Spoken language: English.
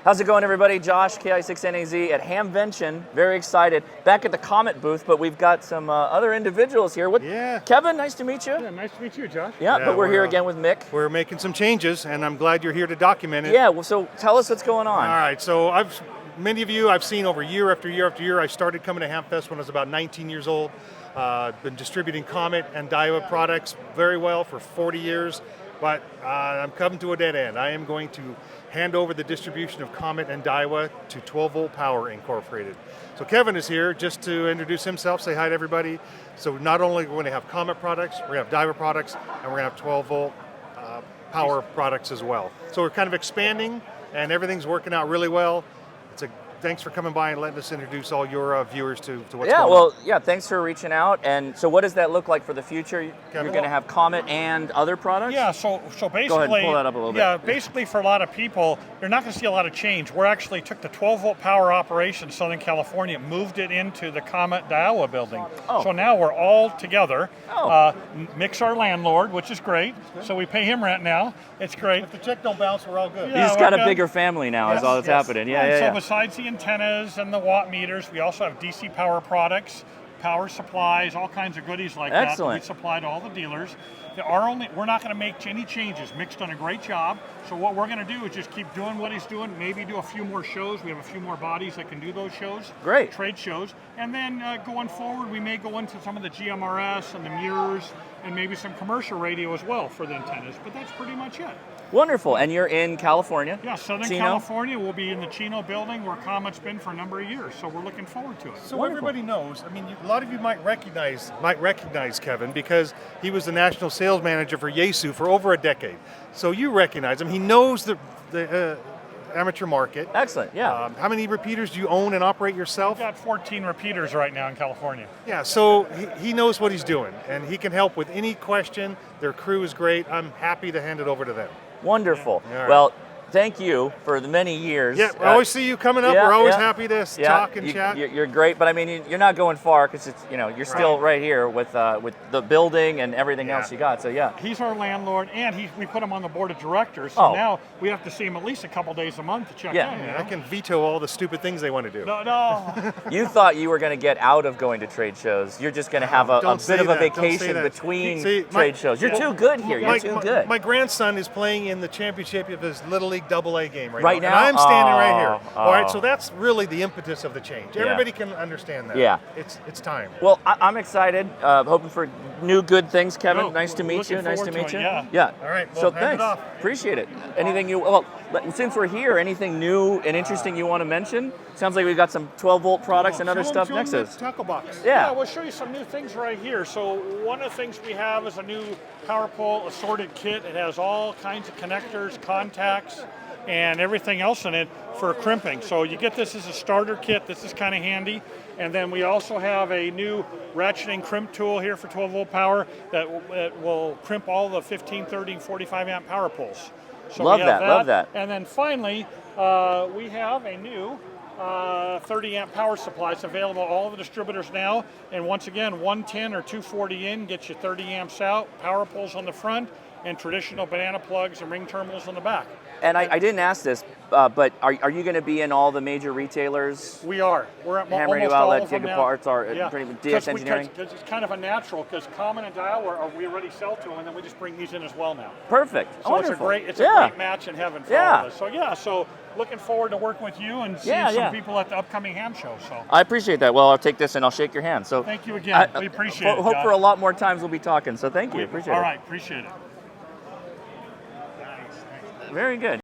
How's it going, everybody? Josh, KI6NAZ at Hamvention. Very excited. Back at the Comet booth, but we've got some other individuals here. Kevin, nice to meet you. Yeah, nice to meet you, Josh. Yeah, but we're here again with Mick. We're making some changes, and I'm glad you're here to document it. Yeah, well, so tell us what's going on. All right, so many of you I've seen over year after year after year. I started coming to Hamfest when I was about 19 years old. Been distributing Comet and Daiwa products very well for 40 years. But I'm coming to a dead end. I am going to hand over the distribution of Comet and Daiwa to 12VoltPower Incorporated. So Kevin is here just to introduce himself, say hi to everybody. So not only are we going to have Comet products, we're going to have Daiwa products, and we're going to have 12-volt power products as well. So we're kind of expanding, and everything's working out really well. Thanks for coming by and letting us introduce all your viewers to what's going on. Well, thanks for reaching out. And so what does that look like for the future? You're going to have Comet and other products? Yeah, so basically, go ahead and pull that up a little bit. Yeah, basically for a lot of people, you're not going to see a lot of change. We actually took the 12-volt power operation in Southern California, moved it into the Comet Daiwa building. Oh. So now we're all together. Oh. Mick's our landlord, which is great. So we pay him rent now. It's great. If the check don't bounce, we're all good. He's got a bigger family now, is all that's happening. So besides the antennas and the watt meters, we also have DC power products, power supplies, all kinds of goodies like that we supply to all the dealers. We're not going to make any changes. Mick's done a great job. So what we're going to do is just keep doing what he's doing, maybe do a few more shows. We have a few more bodies that can do those shows. Great. Trade shows. And then going forward, we may go into some of the GMRS and the mirrors and maybe some commercial radio as well for the antennas. But that's pretty much it. Wonderful. And you're in California? Yeah, Southern California. We'll be in the Chino building where Comet's been for a number of years. So we're looking forward to it. So everybody knows, I mean, a lot of you might recognize Kevin because he was the national sales manager for Yaesu for over a decade. So you recognize him. He knows the amateur market. Excellent, yeah. How many repeaters do you own and operate yourself? We've got 14 repeaters right now in California. Yeah, so he knows what he's doing, and he can help with any question. Their crew is great. I'm happy to hand it over to them. Wonderful. Yeah. Right. Well, thank you for the many years. Yeah, we always see you coming up. We're always happy to talk and chat. You're great, but I mean, you're not going far because it's you're still right here with the building and everything else you got. So he's our landlord, and we put him on the board of directors. So now we have to see him at least a couple days a month to check in. I can veto all the stupid things they want to do. No. You thought you were going to get out of going to trade shows. You're just going to have a bit of a vacation between trade shows. You're too good here. You're too good. My grandson is playing in the championship of his Little League AA game right now. And I'm standing right here. All right, so that's really the impetus of the change. Everybody can understand that. Yeah. It's time. Well, I'm excited. Hoping for new good things, Kevin. Nice to meet you. Nice to meet you. Yeah. All right. Well, so thanks. Appreciate it. Anything since we're here, anything new and interesting you want to mention? Sounds like we've got some 12-volt products and other stuff next to us. Tackle box. Yeah, we'll show you some new things right here. So one of the things we have is a new power pole assorted kit. It has all kinds of connectors, contacts, and everything else in it for crimping. So you get this as a starter kit. This is kind of handy. And then we also have a new ratcheting crimp tool here for 12-volt power that will crimp all the 15, 30, and 45 amp power poles. So love that. And then finally, we have a new 30 amp power supply. It's available at all the distributors now. And once again, 110 or 240 in gets you 30 amps out, power poles on the front, and traditional banana plugs and ring terminals on the back. And I didn't ask this, but are you going to be in all the major retailers? We are. We're at Hammer almost Outlet, all of them Gigaparts, now. DX Engineering? Because it's kind of a natural, because Comet and Daiwa, we already sell to them, and then we just bring these in as well now. Perfect. So wonderful. it's a great match in heaven for all of us. So looking forward to working with you and seeing some people at the upcoming ham show. So I appreciate that. Well, I'll take this and I'll shake your hand. So thank you again. We appreciate it. Hope for a lot more times we'll be talking. So thank you. Appreciate it. All right. Appreciate it. Very good.